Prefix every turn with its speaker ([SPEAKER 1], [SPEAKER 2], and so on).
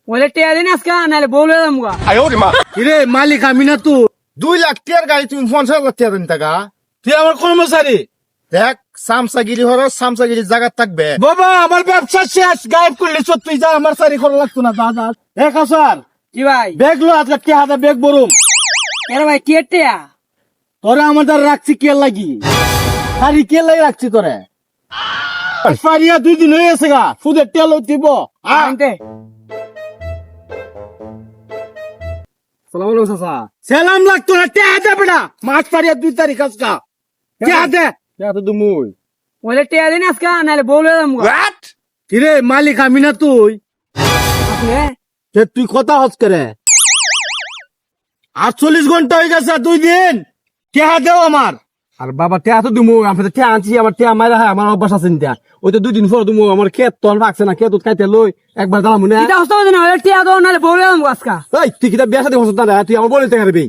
[SPEAKER 1] ওলে টিয়া দিন আজকে নাহলে বলে দামগা।
[SPEAKER 2] কিরে মালিক আমি না তুই?
[SPEAKER 3] 2 লাখ টাকার গাড়ি তুমি 50 লাখ টাকা দিন টাকা
[SPEAKER 2] তুই আমার কর্মচারী।
[SPEAKER 3] দেখ সামসাগিরি হলো সামসাগিরির জায়গা থাকবে
[SPEAKER 2] বাবা আমার ব্যবসা শেষ, গায়েব করলে তুই যা, আমার সারি করা লাগতো না। যা যা এক হাজার
[SPEAKER 1] কি ভাই?
[SPEAKER 2] বেগ লো, আজকে কে হাতে বেগ বরুম
[SPEAKER 1] এরে ভাই কি টিয়া?
[SPEAKER 2] তোরা আমাদের রাখছি কে লাগি, সারি কে লাগি রাখছি তোরে। সারিয়া 2 দিন হয়ে গেছে গা, সুদের তেল দিব।
[SPEAKER 1] আনতে
[SPEAKER 2] সালাম আলাইকুম চাচা। সালাম লাগতো না, কে হাতে বেটা মাছ পারিয়া 2 তারিখ আজকা কে হাতে দুমুই।
[SPEAKER 1] ওলে টিয়া দিন আজকে নাহলে বলে দামগা।
[SPEAKER 2] কিরে মালিক আমি না তুই? তুই কথা হস করে 48 ঘন্টা হয়ে গেছে, 2 দিন টেহা দেও আমার। আর বাবা টেহা তো দিমু, আমি টেহা আনছি, আমার টেহা মাইরা হয়, আমার অভ্যাস আছে নিতা। ওই তো 2 দিন পর দিমু, আমার ক্ষেত তো রাখছে না, ক্ষেত খাইতে লই একবার দাম মনে।
[SPEAKER 1] এটা হস্ত না ওলে টিয়া দাও নাহলে বলে দামগা আজকে।
[SPEAKER 2] এই তুই কিটা বিয়া শাদী করছিস না, তুই আমার বলে টাকা দিবি।